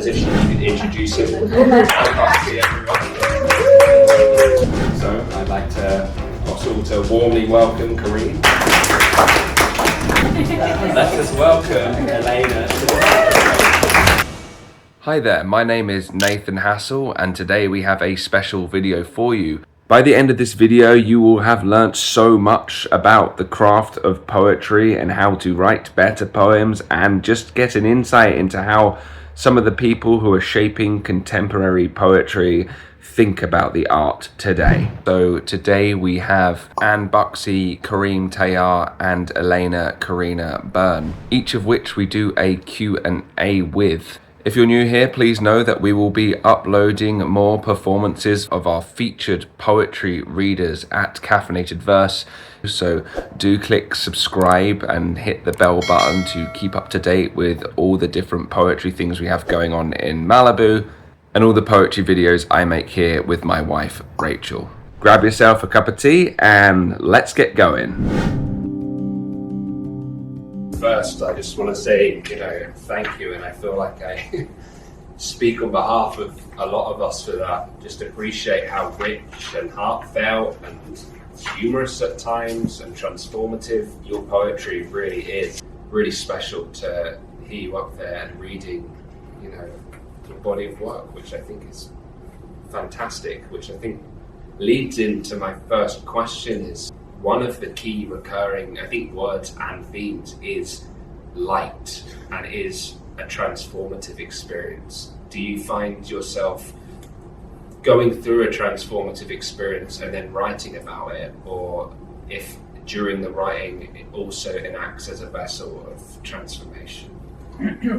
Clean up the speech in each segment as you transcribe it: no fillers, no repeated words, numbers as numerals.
transition, you could introduce him. So I'd like to also warmly welcome Kareem. Let us welcome Elena. Hi there, my name is Nathan Hassall, and today we have a special video for you. By the end of this video, you will have learnt so much about the craft of poetry and how to write better poems, and just get an insight into how some of the people who are shaping contemporary poetry think about the art today. So today we have Buxie, Kareem Tayyar and Elena Karina Byrne, each of which we do a Q&A with. If you're new here, please know that we will be uploading more performances of our featured poetry readers at Caffeinated Verse. So do click subscribe and hit the bell button to keep up to date with all the different poetry things we have going on in Malibu and all the poetry videos I make here with my wife, Rachel. Grab yourself a cup of tea and let's get going. First, I just want to say, thank you, and I feel like I speak on behalf of a lot of us for that. Just appreciate how rich and heartfelt and humorous at times and transformative your poetry really is. Really special to hear you up there and reading, your body of work, which I think is fantastic, which I think leads into my first question is, one of the key recurring, I think, words and themes is light and is a transformative experience. Do you find yourself going through a transformative experience and then writing about it, or if during the writing it also enacts as a vessel of transformation?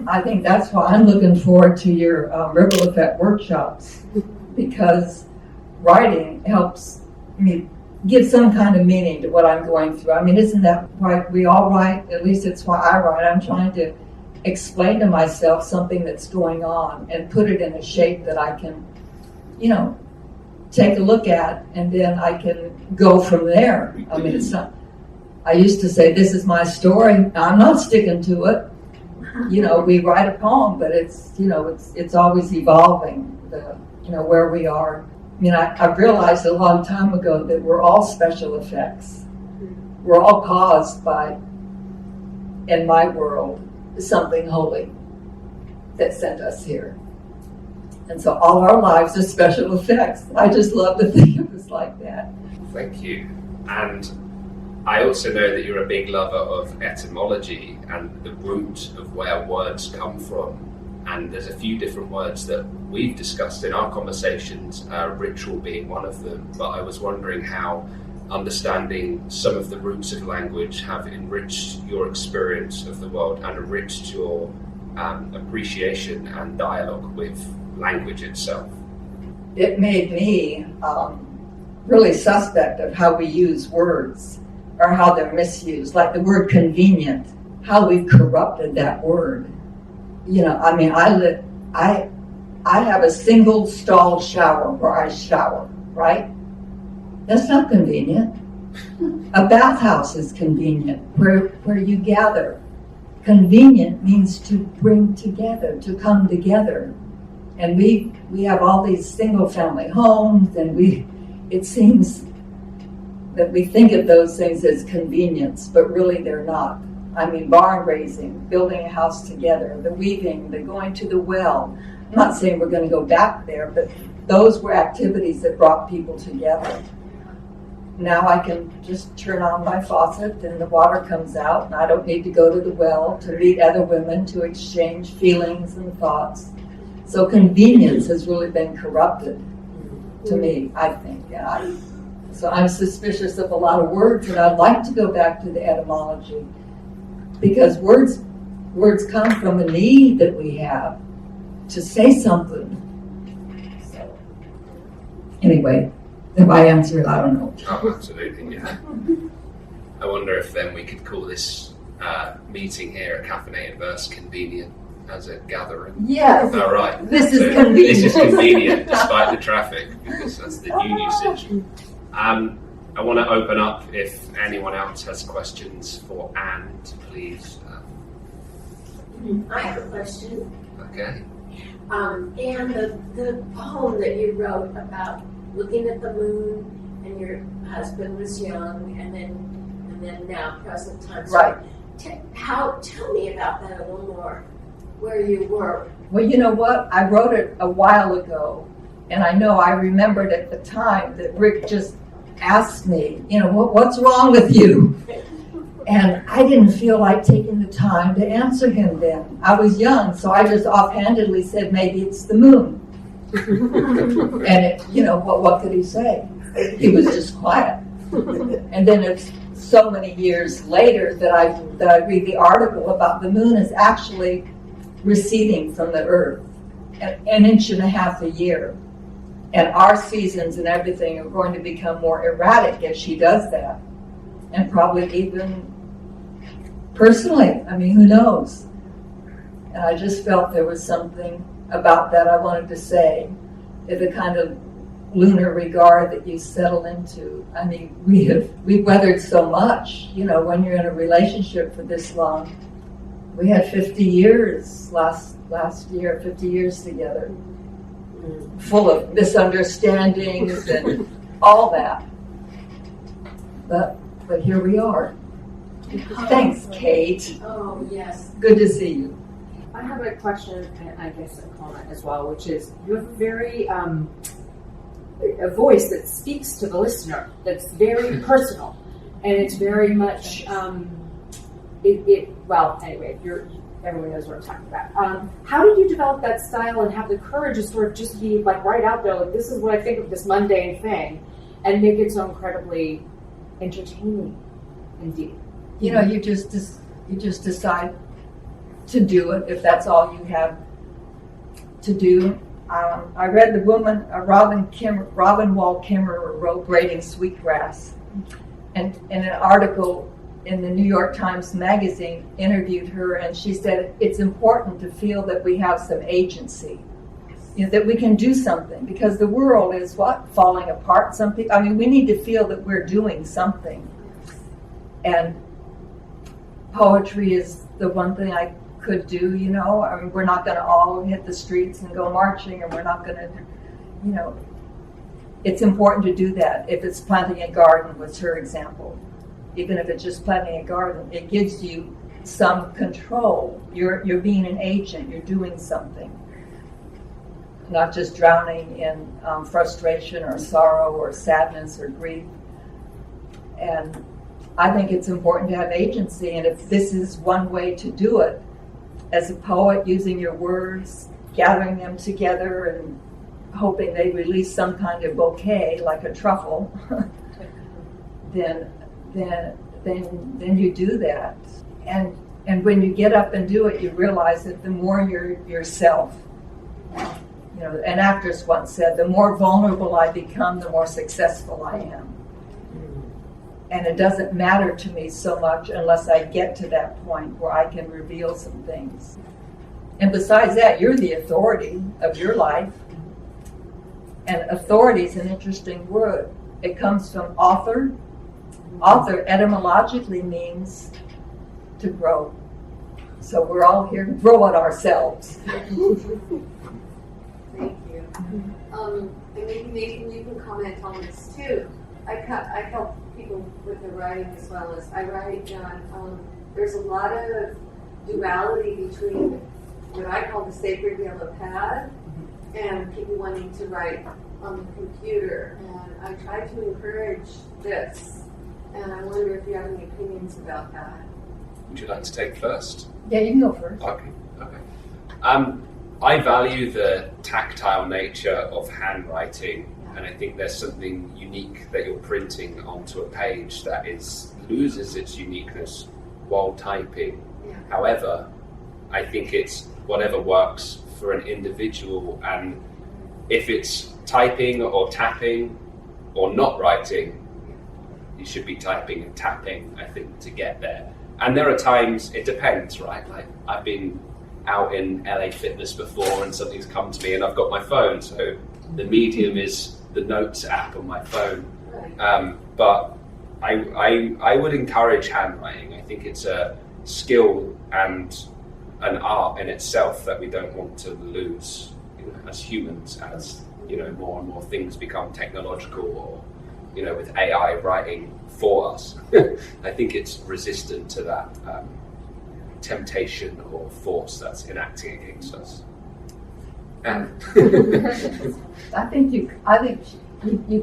I think that's why I'm looking forward to your ripple effect workshops, because writing helps me give some kind of meaning to what I'm going through. I mean, isn't that right? We all write, at least it's why I write. I'm trying to explain to myself something that's going on and put it in a shape that I can, take a look at, and then I can go from there. I mean, it's not, I used to say, this is my story. I'm not sticking to it. We write a poem, but it's always evolving, where we are. I mean, I realized a long time ago that we're all special effects. We're all caused by, in my world, something holy that sent us here. And so all our lives are special effects. I just love to think of us like that. Thank you. And I also know that you're a big lover of etymology and the root of where words come from. And there's a few different words that we've discussed in our conversations, ritual being one of them. But I was wondering how understanding some of the roots of language have enriched your experience of the world and enriched your appreciation and dialogue with language itself. It made me really suspect of how we use words or how they're misused, like the word convenient, how we've corrupted that word. I have a single stall shower where I shower, right? That's not convenient. A bathhouse is convenient, where you gather. Convenient means to bring together, to come together. And we have all these single family homes, and it seems that we think of those things as convenience, but really they're not. I mean, barn raising, building a house together, the weaving, the going to the well. I'm not saying we're going to go back there, but those were activities that brought people together. Now I can just turn on my faucet and the water comes out, and I don't need to go to the well to meet other women to exchange feelings and thoughts. So convenience has really been corrupted to me, I think. So I'm suspicious of a lot of words, and I'd like to go back to the etymology. Because words come from a need that we have to say something. So, anyway, if I answer it, I don't know. Oh, absolutely, yeah. I wonder if then we could call this meeting here at Caffeinated Verse convenient as a gathering. Yes. All right. This is convenient. This is convenient despite the traffic, because that's the new usage. I want to open up if anyone else has questions for Anne, please. I have a question. Okay. And the poem that you wrote about looking at the moon, and your husband was young, and then now present time. So Right. Tell me about that a little more, where you were. Well, you know what? I wrote it a while ago, and I remembered at the time that Rick just asked me, what's wrong with you? And I didn't feel like taking the time to answer him then. I was young, so I just offhandedly said, maybe it's the moon. And what could he say? He was just quiet. And then it's so many years later that I read the article about the moon is actually receding from the earth an inch and a half a year. And our seasons and everything are going to become more erratic as she does that. And probably even personally, who knows? And I just felt there was something about that I wanted to say. The kind of lunar regard that you settle into. We've weathered so much, when you're in a relationship for this long. We had 50 years last year, 50 years together, full of misunderstandings and all that. But here we are. Thanks, Kate. Oh, yes. Good to see you. I have a question and I guess a comment as well, which is you have a very a voice that speaks to the listener, that's very personal, and it's very much everyone knows what I'm talking about. How did you develop that style and have the courage to sort of just be like right out there, like this is what I think of this mundane thing, and make it so incredibly entertaining and deep? You just decide to do it if that's all you have to do. I read the woman, Robin Wall Kimmerer wrote Braiding Sweetgrass, and in an article in the New York Times Magazine interviewed her, and she said it's important to feel that we have some agency, that we can do something, because the world is falling apart. We need to feel that we're doing something, and poetry is the one thing I could do. We're not going to all hit the streets and go marching, and we're not going to, it's important to do that. If it's planting a garden was her example. Even if it's just planting a garden, it gives you some control. You're being an agent. You're doing something, not just drowning in frustration or sorrow or sadness or grief. And I think it's important to have agency. And if this is one way to do it, as a poet, using your words, gathering them together, and hoping they release some kind of bouquet like a truffle, then you do that. And when you get up and do it, you realize that the more you're yourself. An actress once said, the more vulnerable I become, the more successful I am. And it doesn't matter to me so much unless I get to that point where I can reveal some things. And besides that, you're the authority of your life. And authority is an interesting word. It comes from author. Author etymologically means to grow. So we're all here to grow on ourselves. Thank you. And maybe Nathan, you can comment on this too. I help people with their writing as well as I write. There's a lot of duality between what I call the sacred yellow pad and people wanting to write on the computer. And I try to encourage this. And I wonder if you have any opinions about that. Would you like to take first? Yeah, you can go first. Okay. I value the tactile nature of handwriting, and I think there's something unique that you're printing onto a page that loses its uniqueness while typing. Yeah. However, I think it's whatever works for an individual, and if it's typing or tapping or not writing, you should be typing and tapping, I think, to get there. And there are times, it depends, right? Like, I've been out in LA Fitness before and something's come to me and I've got my phone, so the medium is the notes app on my phone. But I would encourage handwriting. I think it's a skill and an art in itself that we don't want to lose. as humans, as more and more things become technological, or with AI writing for us. I think it's resistant to that temptation or force that's enacting against us. And I think you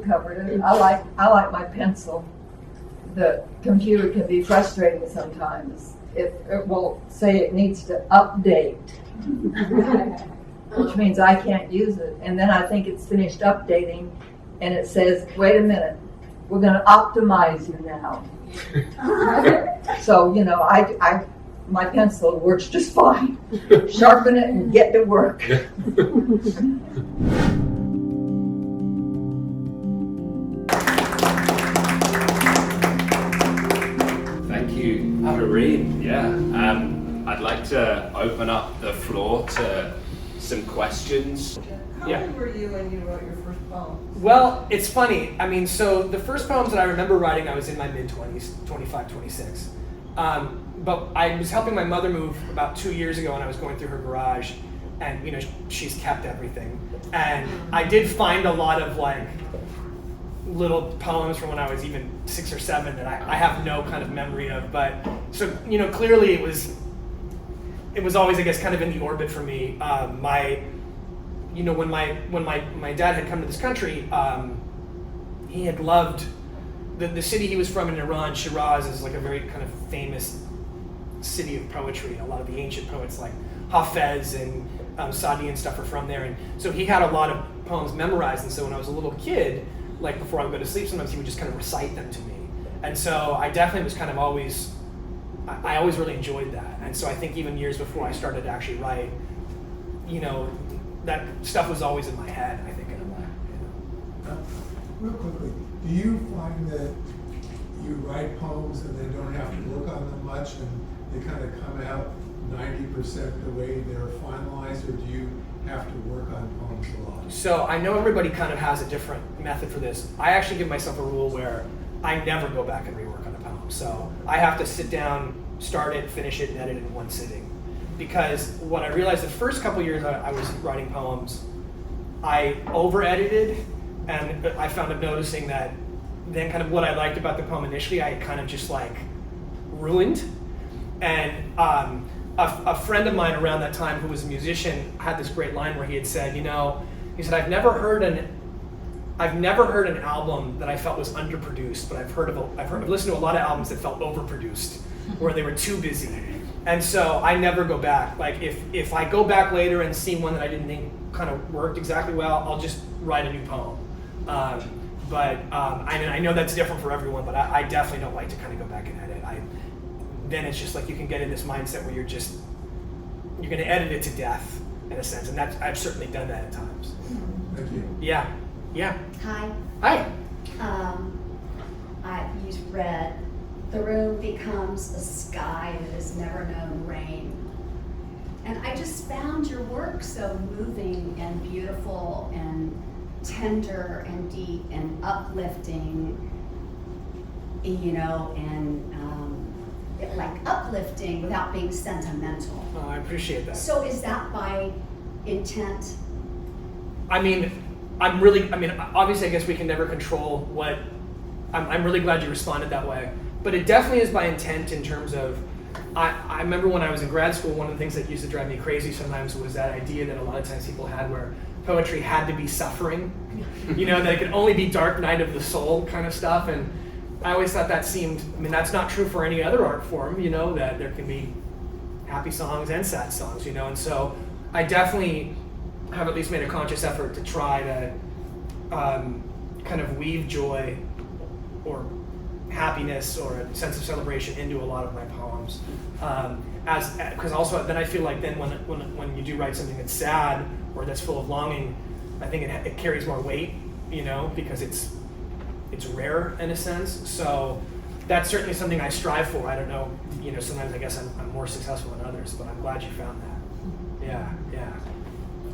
covered it. I like my pencil. The computer can be frustrating sometimes. It will say it needs to update, which means I can't use it. And then I think it's finished updating, and it says, "Wait a minute, we're going to optimize you now." So my pencil works just fine. Sharpen it and get to work. Thank you, Kareem. Yeah, I'd like to open up the floor to some questions. How old were you when you wrote your first poem? Well, it's funny. I mean, so the first poems that I remember writing, I was in my mid-20s, 25, 26. But I was helping my mother move about 2 years ago, and I was going through her garage, and she's kept everything. And I did find a lot of like little poems from when I was even 6 or 7 that I have no kind of memory of. But so clearly it was always, I guess, kind of in the orbit for me. When my dad had come to this country, he had loved the city he was from in Iran. Shiraz is like a very kind of famous city of poetry. A lot of the ancient poets like Hafez and Sadi and stuff are from there. And so he had a lot of poems memorized. And so when I was a little kid, like before I would go to sleep, sometimes he would just kind of recite them to me. And so I definitely was kind of I always really enjoyed that. And so I think even years before I started to actually write, that stuff was always in my head, I think, in a way. Real quickly, do you find that you write poems and they don't have to work on them much, and they kind of come out 90% the way they're finalized, or do you have to work on poems a lot? So I know everybody kind of has a different method for this. I actually give myself a rule where I never go back and rework on a poem. So I have to sit down, start it, finish it, and edit it in one sitting. Because what I realized the first couple years I was writing poems, I over-edited, and I found up noticing that then kind of what I liked about the poem initially, I kind of just like ruined. And a friend of mine around that time who was a musician had this great line where he had said, he said, I've never heard an album that I felt was underproduced, but I've listened to a lot of albums that felt overproduced, where they were too busy. And so I never go back. Like if I go back later and see one that I didn't think kind of worked exactly well, I'll just write a new poem. But I know that's different for everyone, but I definitely don't like to kind of go back and edit. Then it's just like you can get in this mindset where you're going to edit it to death in a sense, and I've certainly done that at times. Thank you. Yeah. Hi. Hi. You read, "The room becomes a sky that has never known rain." And I just found your work so moving and beautiful and tender and deep and uplifting, like uplifting without being sentimental. Oh, I appreciate that. So is that by intent? Obviously I guess we can never control what, I'm really glad you responded that way, but it definitely is by intent in terms of, I remember when I was in grad school, one of the things that used to drive me crazy sometimes was that idea that a lot of times people had where poetry had to be suffering, that it could only be dark night of the soul kind of stuff. And I always thought that seemed, that's not true for any other art form, that there can be happy songs and sad songs, and so I definitely have at least made a conscious effort to try to kind of weave joy or happiness or a sense of celebration into a lot of my poems. Because also then I feel like then when you do write something that's sad or that's full of longing, I think it carries more weight, because it's rare in a sense. So that's certainly something I strive for. I don't know, sometimes I guess I'm more successful than others, but I'm glad you found that. Yeah.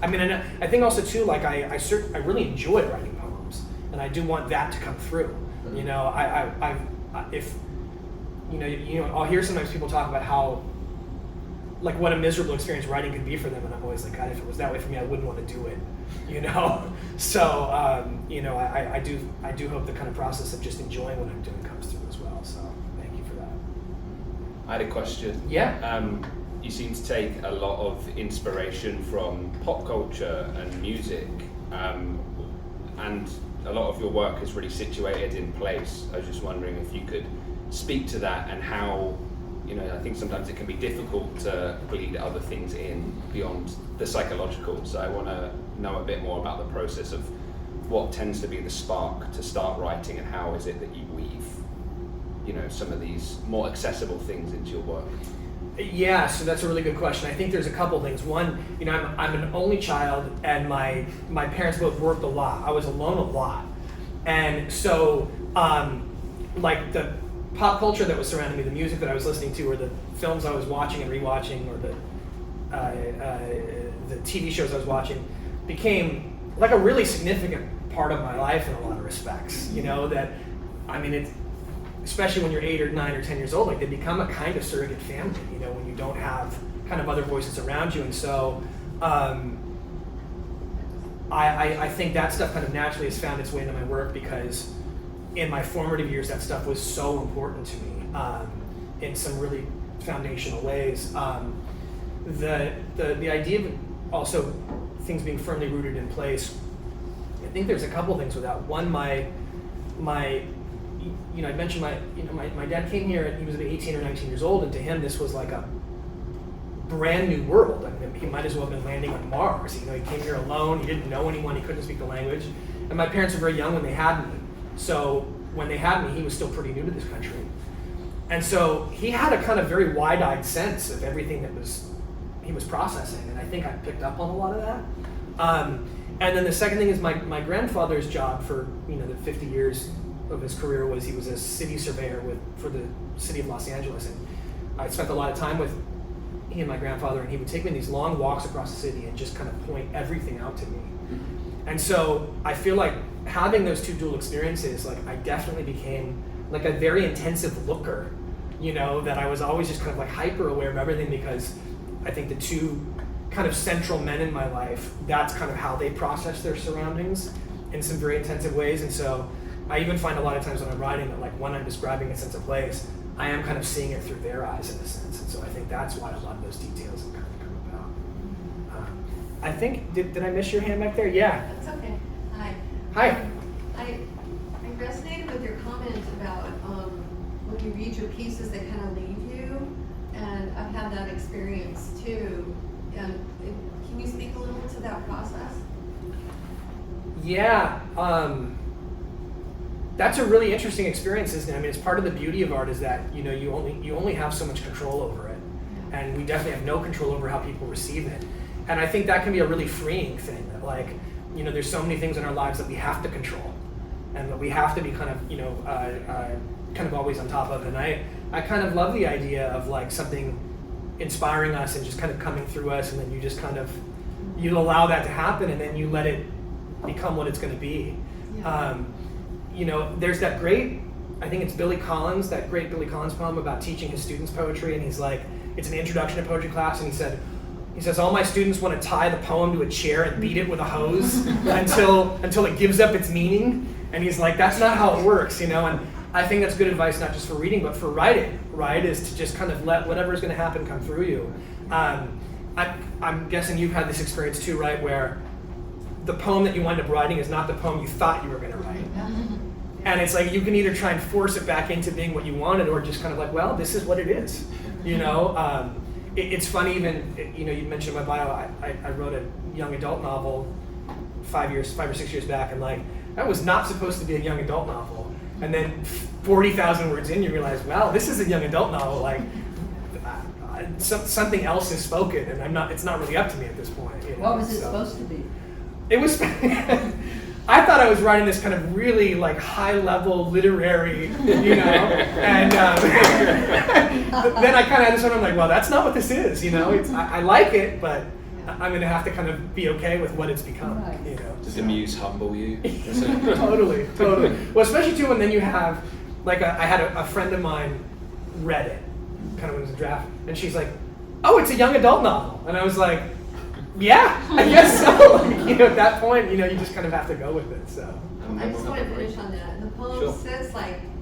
And I think also too, like I really enjoy writing poems, and I do want that to come through. I'll hear sometimes people talk about how like what a miserable experience writing could be for them, and I'm always like, God, if it was that way for me, I wouldn't want to do it, you know. So you know, I do hope the kind of process of just enjoying what I'm doing comes through as well. So thank you for that. I had a question. Yeah. You seem to take a lot of inspiration from pop culture and music, and a lot of your work is really situated in place. I was just wondering if you could speak to that and how, you know, I think sometimes it can be difficult to bleed other things in beyond the psychological. So I want to know a bit more about the process of what tends to be the spark to start writing, and how is it that you weave, you know, some of these more accessible things into your work. Yeah, so that's a really good question. I think there's a couple things. One, you know, I'm an only child, and my parents both worked a lot. I was alone a lot. And so, like the pop culture that was surrounding me, the music that I was listening to, or the films I was watching and rewatching, or the TV shows I was watching, became like a really significant part of my life in a lot of respects. You know, that, I mean, it's, especially when you're 8 or 9 or 10 years old, like they become a kind of surrogate family, you know, when you don't have kind of other voices around you. And so I think that stuff kind of naturally has found its way into my work, because in my formative years, that stuff was so important to me in some really foundational ways. The idea of also things being firmly rooted in place, I think there's a couple things with that. One, my you know, I mentioned my dad came here and he was about 18 or 19 years old, and to him this was like a brand new world. I mean, he might as well have been landing on Mars. You know, he came here alone, he didn't know anyone, he couldn't speak the language. And my parents were very young when they had me. So when they had me, he was still pretty new to this country. And so he had a kind of very wide-eyed sense of everything that he was processing, and I think I picked up on a lot of that. And then the second thing is my grandfather's job for, you know, the 50 years of his career was he was a city surveyor for the city of Los Angeles, and I spent a lot of time with he and my grandfather, and he would take me on these long walks across the city and just kind of point everything out to me. And so I feel like having those two dual experiences, like I definitely became like a very intensive looker, you know, that I was always just kind of like hyper aware of everything, because I think the two kind of central men in my life, that's kind of how they process their surroundings in some very intensive ways. And so I even find a lot of times when I'm writing that, like, when I'm describing a sense of place, I am kind of seeing it through their eyes in a sense. And so I think that's why a lot of those details have kind of come about. I think, did I miss your hand back there? Yeah. That's okay. Hi. Hi. I resonated with your comment about when you read your pieces, they kind of leave you, and I've had that experience too. And can you speak a little to that process? Yeah. That's a really interesting experience, isn't it? I mean, it's part of the beauty of art is that, you know, you only have so much control over it, and we definitely have no control over how people receive it. And I think that can be a really freeing thing. That, like, you know, there's so many things in our lives that we have to control, and that we have to be kind of, you know, kind of always on top of. And I kind of love the idea of like something inspiring us and just kind of coming through us, and then you just kind of you allow that to happen, and then you let it become what it's going to be. Yeah. You know, there's that great, I think it's Billy Collins, that great Billy Collins poem about teaching his students poetry, and he's like, it's an introduction to poetry class, and he says, all my students want to tie the poem to a chair and beat it with a hose until it gives up its meaning. And he's like, that's not how it works, you know. And I think that's good advice, not just for reading, but for writing, right? Is to just kind of let whatever is going to happen come through you. I'm guessing you've had this experience too, right? Where the poem that you wind up writing is not the poem you thought you were going to write. And it's like you can either try and force it back into being what you wanted, or just kind of like, well, this is what it is, you know. It's funny, even, you know, you mentioned in my bio, I wrote a young adult novel 5 or 6 years back, and like that was not supposed to be a young adult novel. And then 40,000 words in, you realize, wow, this is a young adult novel. Like something else is spoken, and it's not really up to me at this point. You know? What was it supposed to be? It was. I thought I was writing this kind of really like high-level literary, you know, and then I kind of had this one. I'm like, well, that's not what this is, you know. I like it, but I'm going to have to kind of be okay with what it's become, you know. Does the muse humble you? Totally. Well, especially too when then you have, like, I had a friend of mine read it, kind of when it was a draft, and she's like, oh, it's a young adult novel. And I was like, yeah, I guess so. Like, at that point, you just kind of have to go with it, so. I just want to finish on that. The poem Sure. says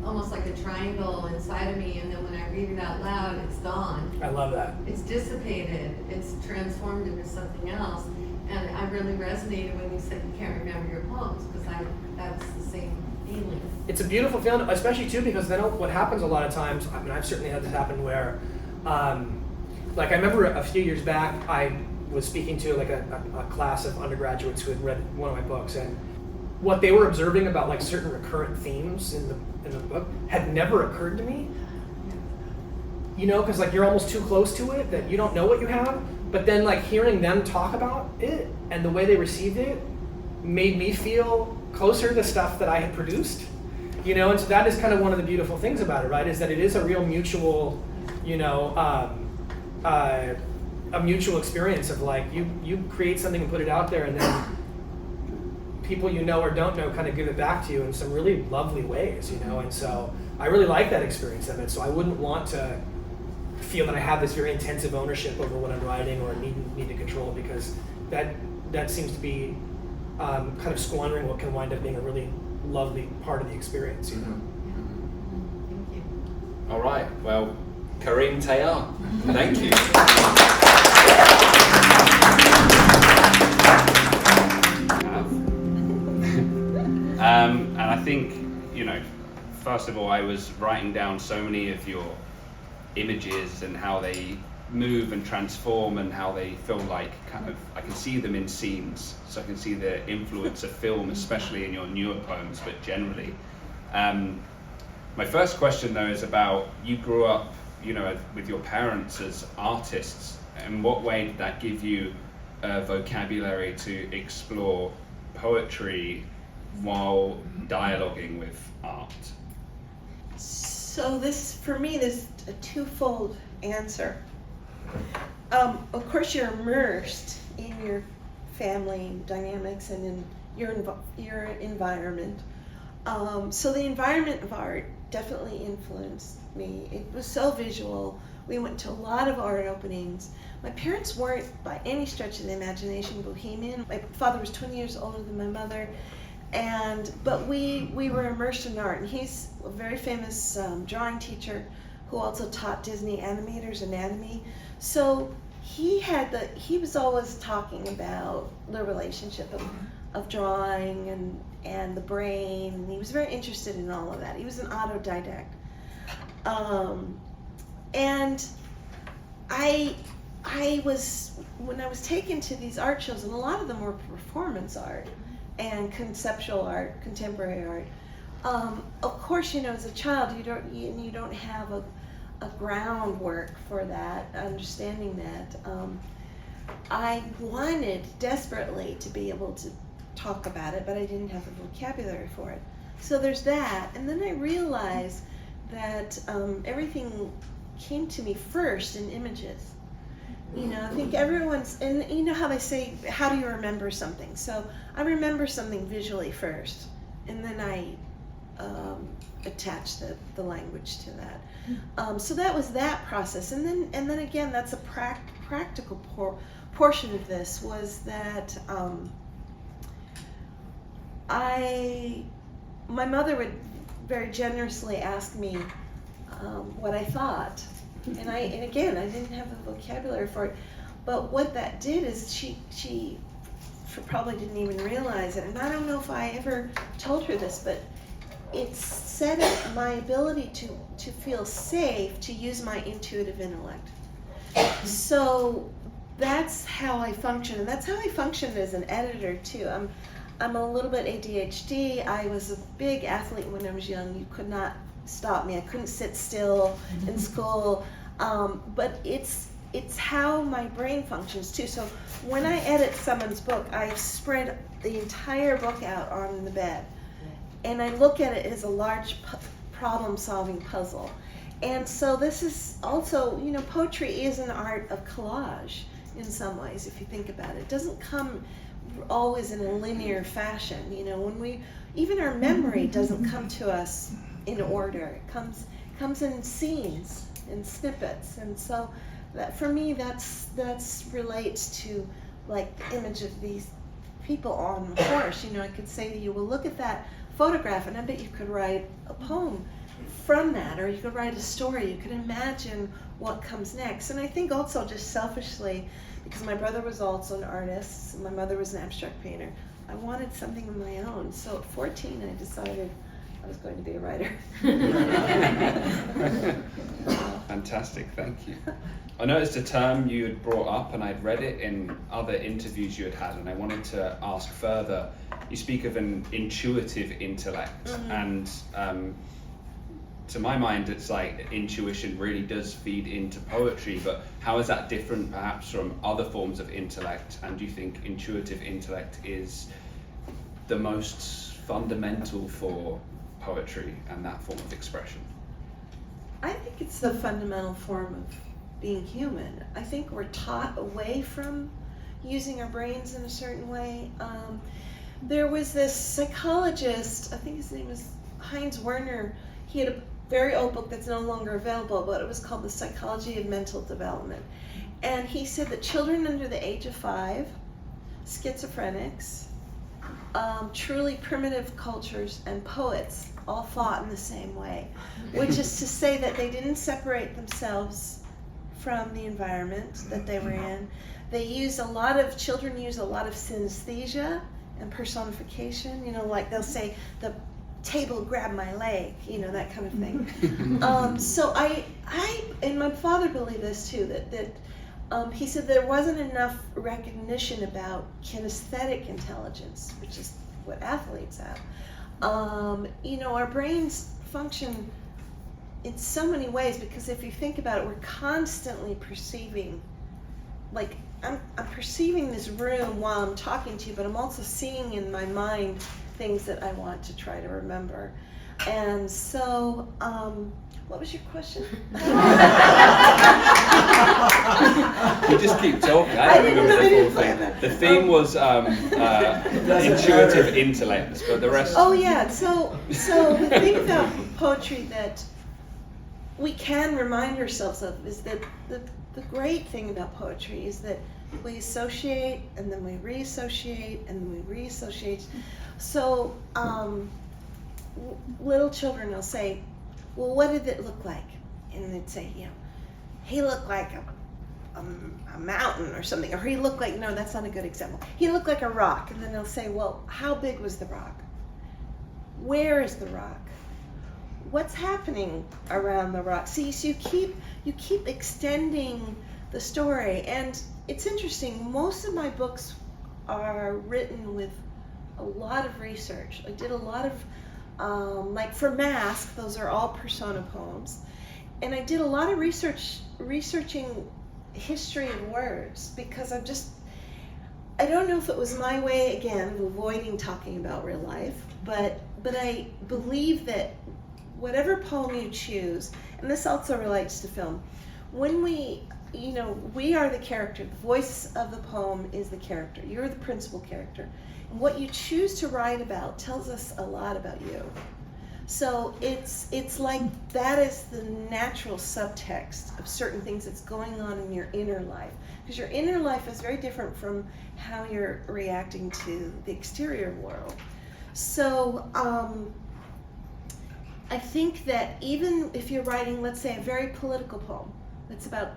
almost like a triangle inside of me, and then when I read it out loud, it's gone. I love that. It's dissipated. It's transformed into something else. And I really resonated when you said you can't remember your poems, because that's the same feeling. It's a beautiful feeling, especially too, because then what happens a lot of times, I mean, I've certainly had this happen where, like I remember a few years back, I was speaking to like a class of undergraduates who had read one of my books, and what they were observing about like certain recurrent themes in the book had never occurred to me. Because like you're almost too close to it that you don't know what you have. But then like hearing them talk about it and the way they received it made me feel closer to stuff that I had produced. And so that is kind of one of the beautiful things about it, right? Is that it is a real mutual, a mutual experience of like you create something and put it out there, and then people or don't know kind of give it back to you in some really lovely ways, And so I really like that experience of it. So I wouldn't want to feel that I have this very intensive ownership over what I'm writing or need to control, because that seems to be kind of squandering what can wind up being a really lovely part of the experience, Thank you. All right. Well, Kareem Tayyar, thank you. And I think, first of all, I was writing down so many of your images and how they move and transform and how they feel like I can see them in scenes. So I can see the influence of film, especially in your newer poems, but generally. My first question though is about, you grew up, with your parents as artists. In what way did that give you a vocabulary to explore poetry while dialoguing with art? So for me, there's a twofold answer. Of course, you're immersed in your family dynamics and in your environment. So the environment of art definitely influenced me. It was so visual. We went to a lot of art openings. My parents weren't by any stretch of the imagination bohemian. My father was 20 years older than my mother. But we were immersed in art, and he's a very famous drawing teacher who also taught Disney animators anatomy. So he was always talking about the relationship of drawing and the brain, and he was very interested in all of that. He was an autodidact. And when I was taken to these art shows, and a lot of them were performance art and conceptual art, contemporary art. Of course, as a child, you don't have a groundwork for that, understanding that. I wanted desperately to be able to talk about it, but I didn't have the vocabulary for it. So there's that, and then I realized that everything came to me first in images. I think everyone's, and you know how they say, how do you remember something? So I remember something visually first, and then I attach the language to that. So that was that process, and then again, that's a practical portion of this, was that my mother would very generously ask me what I thought. And again, I didn't have the vocabulary for it. But what that did is she probably didn't even realize it. And I don't know if I ever told her this, but it set up my ability to feel safe to use my intuitive intellect. So that's how I function, and that's how I functioned as an editor too. I'm a little bit ADHD. I was a big athlete when I was young. You could not stop me. I couldn't sit still in school. But it's how my brain functions too. So when I edit someone's book, I spread the entire book out on the bed, and I look at it as a large problem-solving puzzle. And so this is also, poetry is an art of collage in some ways, if you think about it. It doesn't come always in a linear fashion. Even our memory doesn't come to us in order. It comes in scenes and snippets. And so That for me, that's relates to like the image of these people on the horse. You know, I could say to you, well, look at that photograph, and I bet you could write a poem from that, or you could write a story. You could imagine what comes next. And I think also just selfishly, because my brother was also an artist, and my mother was an abstract painter, I wanted something of my own. So at 14, I decided I was going to be a writer. Fantastic, thank you. I noticed a term you had brought up, and I'd read it in other interviews you had had, and I wanted to ask further. You speak of an intuitive intellect, and to my mind, it's like intuition really does feed into poetry, but how is that different perhaps from other forms of intellect? And do you think intuitive intellect is the most fundamental for poetry and that form of expression? I think it's the fundamental form of being human. I think we're taught away from using our brains in a certain way. There was this psychologist, I think his name is Heinz Werner. He had a very old book that's no longer available, but it was called The Psychology of Mental Development. And he said that children under the age of 5, schizophrenics, truly primitive cultures, and poets all thought in the same way, which is to say that they didn't separate themselves from the environment that they were in. Children use a lot of synesthesia and personification, you know, like they'll say, the table grabbed my leg, you know, that kind of thing. So I and my father believed this too, that he said there wasn't enough recognition about kinesthetic intelligence, which is what athletes have. You know, our brains function in so many ways, because if you think about it, we're constantly perceiving, like I'm perceiving this room while I'm talking to you, but I'm also seeing in my mind things that I want to try to remember. And so, what was your question? You just keep talking. I don't remember the full thing. The theme was intuitive intellect, but the rest... Oh yeah, so the thing about poetry that we can remind ourselves of is that the great thing about poetry is that we associate, and then we reassociate, and then we reassociate. So little children will say, well, what did it look like? And they'd say, you know, he looked like a mountain or something, or he looked like, no, that's not a good example. He looked like a rock. And then they'll say, well, how big was the rock? Where is the rock? What's happening around the rock? See, so you keep extending the story. And it's interesting, most of my books are written with a lot of research. I did a lot of, like for Mask, those are all persona poems. And I did a lot of researching history of words, because I don't know if it was my way, again, of avoiding talking about real life, but I believe that whatever poem you choose, and this also relates to film, when we are the character, the voice of the poem is the character, you're the principal character. And what you choose to write about tells us a lot about you. So it's like that is the natural subtext of certain things that's going on in your inner life. Because your inner life is very different from how you're reacting to the exterior world. So I think that even if you're writing, let's say, a very political poem that's about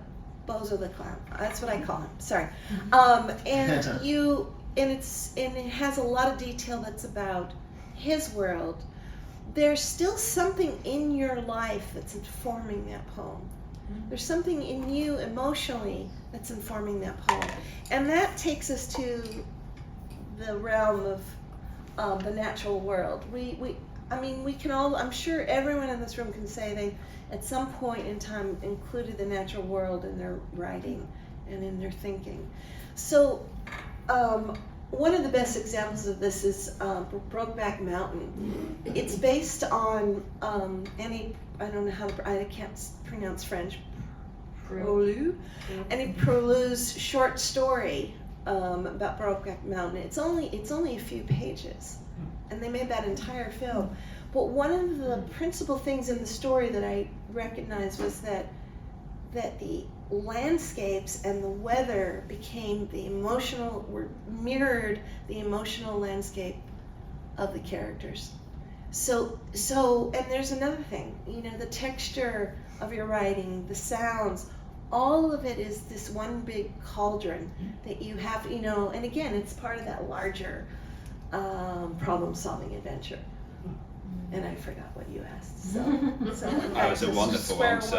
Bozo the Clown, that's what I call him, sorry. And it has a lot of detail that's about his world. There's still something in your life that's informing that poem. There's something in you emotionally that's informing that poem. And that takes us to the realm of the natural world. We can all, I'm sure everyone in this room can say they, at some point in time, included the natural world in their writing and in their thinking. So, one of the best examples of this is Brokeback Mountain. It's based on I can't pronounce French, Prolu, Annie Prolu's short story about Brokeback Mountain. It's only a few pages, and they made that entire film. But one of the principal things in the story that I recognized was that landscapes and the weather mirrored the emotional landscape of the characters. So, and there's another thing, the texture of your writing, the sounds, all of it is this one big cauldron that you have, and again, it's part of that larger problem-solving adventure. And I forgot what you asked. So That was a wonderful answer.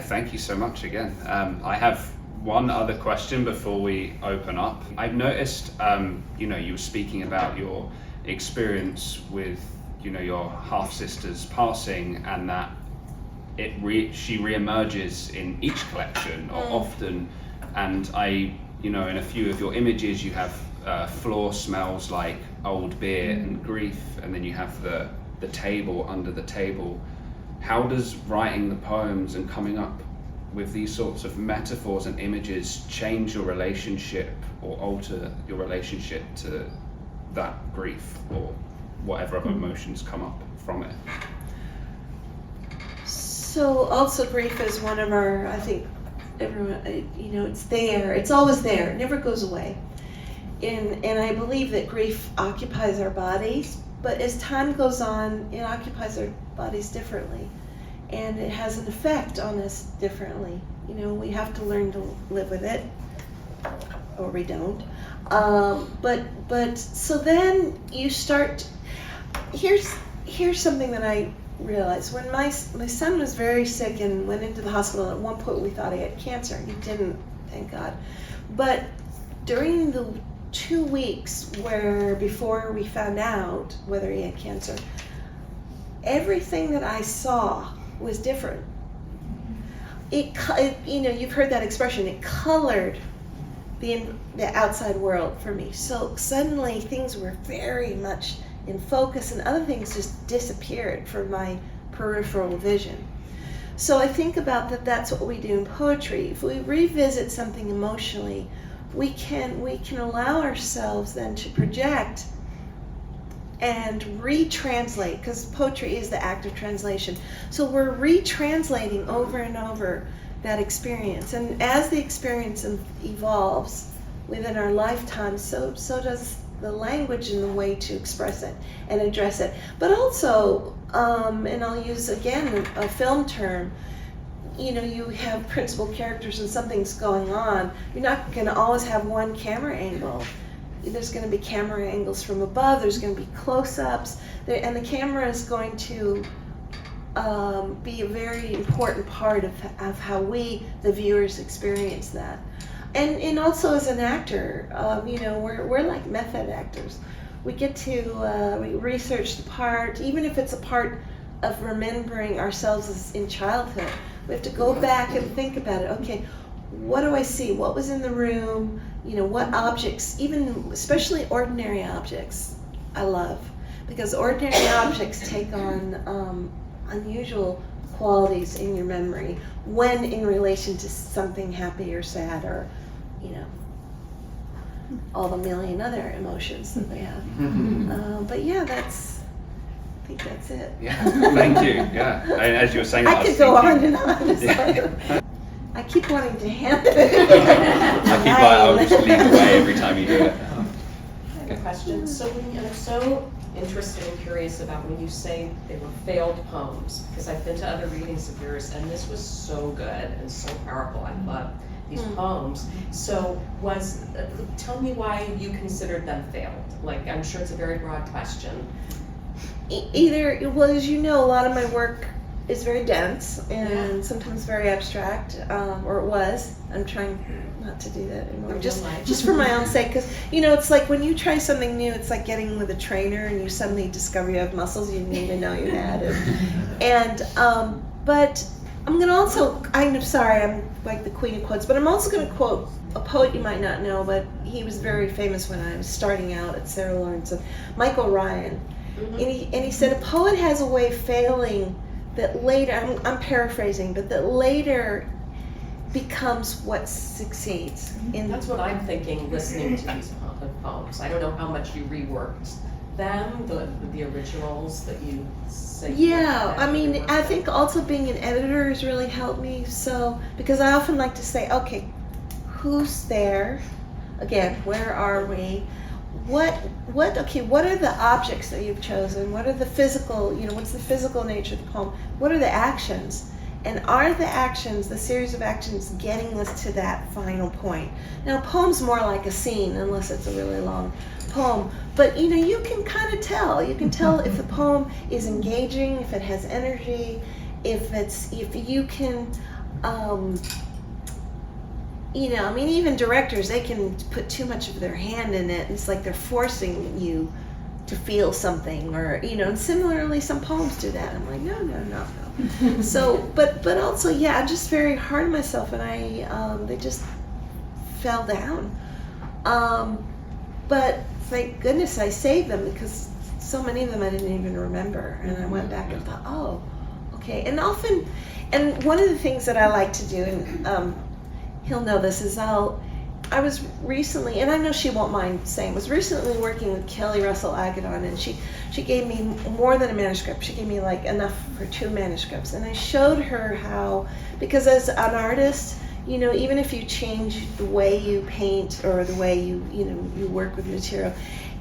Thank you so much again. I have one other question before we open up. I've noticed, you were speaking about your experience with, your half-sister's passing, and that she reemerges in each collection, or often. And in a few of your images, you have floor smells like old beer and grief, and then you have the table under the table. How does writing the poems and coming up with these sorts of metaphors and images change your relationship or alter your relationship to that grief or whatever other emotions come up from it? So also grief is one of our, I think, everyone, it's there. It's always there. It never goes away. And I believe that grief occupies our bodies, but as time goes on, it occupies our bodies differently. And it has an effect on us differently. We have to learn to live with it, or we don't. But so then you start, here's something that I realized. When my son was very sick and went into the hospital, at one point we thought he had cancer. He didn't, thank God. But during the 2 weeks before we found out whether he had cancer, everything that I saw was different. You've heard that expression, it colored the outside world for me. So suddenly things were very much in focus, and other things just disappeared from my peripheral vision. So I think about that's what we do in poetry. If we revisit something emotionally, we can allow ourselves then to project and retranslate, because poetry is the act of translation. So we're retranslating over and over that experience, and as the experience evolves within our lifetime, so does the language and the way to express it and address it. But also, and I'll use again a film term, you have principal characters and something's going on. You're not going to always have one camera angle. There's going to be camera angles from above, there's going to be close-ups, and the camera is going to be a very important part of how we, the viewers, experience that. And also as an actor, we're like method actors. We get to we research the part, even if it's a part of remembering ourselves as in childhood. We have to go back and think about it. Okay, what do I see? What was in the room? What objects, especially ordinary objects, I love. Because ordinary objects take on unusual qualities in your memory when in relation to something happy or sad, or all the million other emotions that we have. But yeah, I think that's it. Yeah, thank you. Yeah, as you were saying, I could go on and on. Yeah. I keep wanting to hand it. I'll just lead the way every time you do it. I have a question. So I'm so interested and curious about when you say they were failed poems, because I've been to other readings of yours, and this was so good and so powerful. I love these poems. So tell me why you considered them failed. Like, I'm sure it's a very broad question. Either, well, as you know, a lot of my work is very dense and sometimes very abstract, or it was. I'm trying not to do that anymore, just for my own sake, because it's like when you try something new, it's like getting with a trainer and you suddenly discover you have muscles you didn't even know you had. But I'm gonna also, I'm sorry, I'm like the queen of quotes, but I'm also gonna quote a poet you might not know, but he was very famous when I was starting out at Sarah Lawrence, Michael Ryan. And he said, a poet has a way of failing that later, I'm paraphrasing, but that later becomes what succeeds. That's what I'm thinking listening to these poems. I don't know how much you reworked them, the originals that you say? Yeah, I mean, I think also being an editor has really helped me. So, because I often like to say, okay, who's there? Again, where are we? What are the objects that you've chosen? What are the physical, what's the physical nature of the poem? What are the actions? And are the actions, the series of actions, getting us to that final point? Now, a poem's more like a scene, unless it's a really long poem. But, you can kind of tell. You can tell if the poem is engaging, if it has energy, if you can, even directors, they can put too much of their hand in it. It's like they're forcing you to feel something, or, and similarly, some poems do that. I'm like, no. So, but also, yeah, I'm just very hard on myself, and they just fell down. But thank goodness I saved them, because so many of them I didn't even remember. And I went back and thought, oh, okay. And often, and one of the things that I like to do, and he'll know this, is I was recently, and I know she won't mind saying, was recently working with Kelly Russell Agaddon, and she gave me more than a manuscript. She gave me like enough for 2 manuscripts, and I showed her how, because as an artist, even if you change the way you paint or the way you work with material,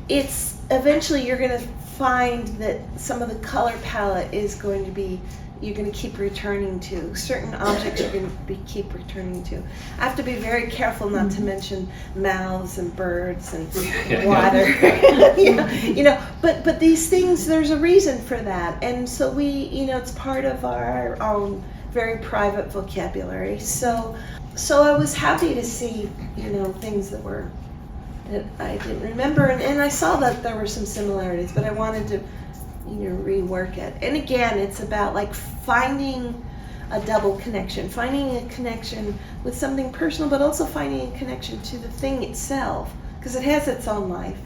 it's eventually you're going to find that some of the color palette is going to be, you're going to keep returning to. Certain objects you're going to keep returning to. I have to be very careful not to mention mouths and birds and water. But these things, there's a reason for that. And so we, it's part of our own very private vocabulary. So I was happy to see, things that I didn't remember. And I saw that there were some similarities, but I wanted to rework it. And again, it's about like finding a double connection, finding a connection with something personal, but also finding a connection to the thing itself, because it has its own life.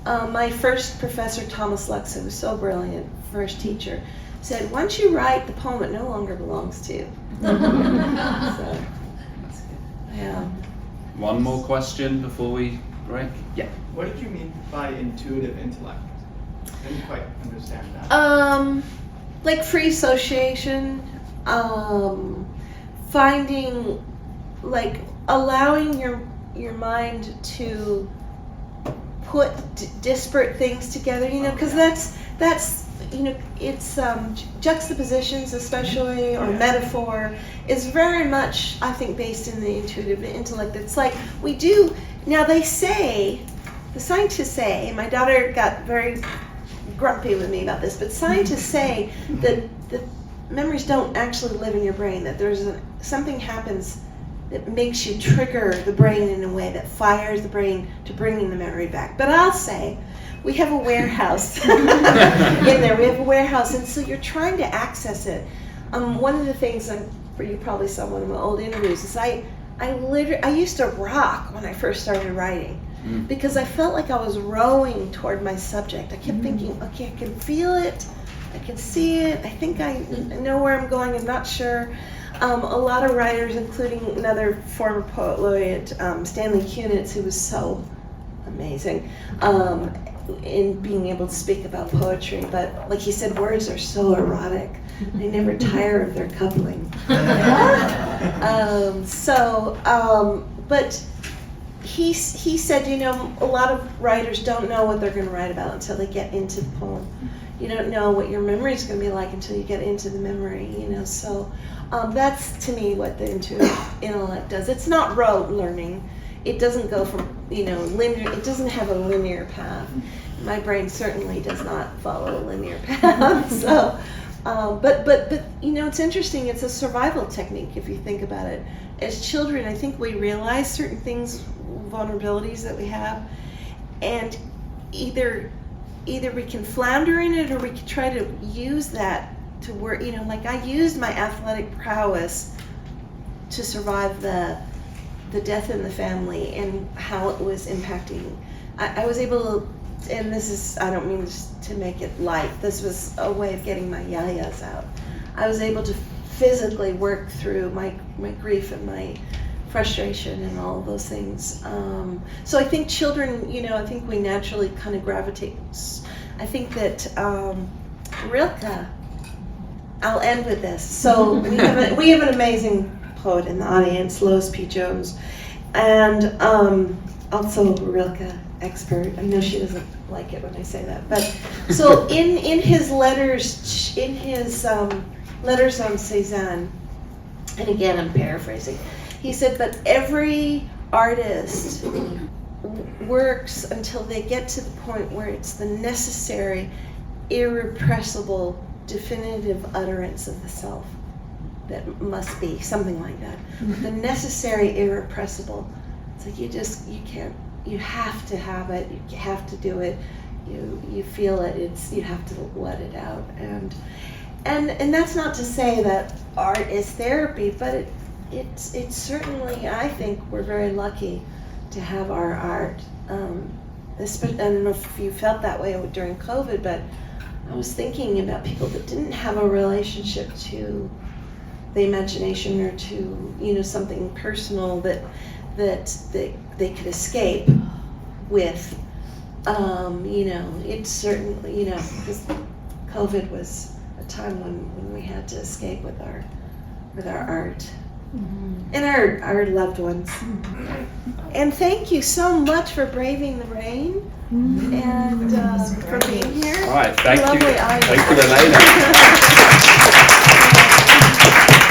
My first professor, Thomas Lux, who was so brilliant, first teacher, said, once you write the poem, it no longer belongs to you. So, yeah. One more question before we break? Yeah. What did you mean by intuitive intellect? I didn't quite understand that. Like free association, finding, like allowing your mind to put disparate things together, because that's it's juxtapositions especially, or metaphor, is very much, I think, based in the intuitive intellect. It's like we do, now they say, the scientists say, my daughter got very grumpy with me about this, but scientists say that the memories don't actually live in your brain, that there's something happens that makes you trigger the brain in a way that fires the brain to bringing the memory back. But I'll say, we have a warehouse in there. We have a warehouse, and so you're trying to access it. One of the things, you probably saw one of my old interviews, is I used to rock when I first started writing, because I felt like I was rowing toward my subject. I kept thinking, okay, I can feel it, I can see it, I think I know where I'm going, I'm not sure. A lot of writers, including another former Poet Laureate, Stanley Kunitz, who was so amazing in being able to speak about poetry, but like he said, words are so erotic. They never tire of their coupling. But he said, a lot of writers don't know what they're going to write about until they get into the poem. You don't know what your memory is going to be like until you get into the memory, So that's, to me, what the intuitive intellect does. It's not rote learning. It doesn't go from, linear. It doesn't have a linear path. My brain certainly does not follow a linear path. So, but it's interesting. It's a survival technique if you think about it. As children, I think we realize certain things, vulnerabilities that we have, and either we can flounder in it, or we can try to use that to work. Like I used my athletic prowess to survive the death in the family and how it was impacting. I was able to, and this is, I don't mean to make it light, this was a way of getting my yayas out. I was able to physically work through my grief and my frustration and all of those things. So I think children, I think we naturally kind of gravitate. I think that Rilke, I'll end with this. So we have an amazing poet in the audience, Lois P. Jones, and also Rilke expert. I know she doesn't like it when I say that, but so in his letters, letters on Cézanne, and again I'm paraphrasing, he said, but every artist works until they get to the point where it's the necessary, irrepressible, definitive utterance of the self that must be, something like that. The necessary, irrepressible. It's like you can't, you have to have it, you have to do it, you feel it, you have to let it out. And that's not to say that art is therapy, but it's certainly, I think we're very lucky to have our art. Especially, I don't know if you felt that way during COVID, but I was thinking about people that didn't have a relationship to the imagination or to something personal that they could escape with. It's certainly because COVID was a time when we had to escape with our art. And our loved ones. And thank you so much for braving the rain and for being here. All right, thank you. Lovely audience. Thank you, Elena.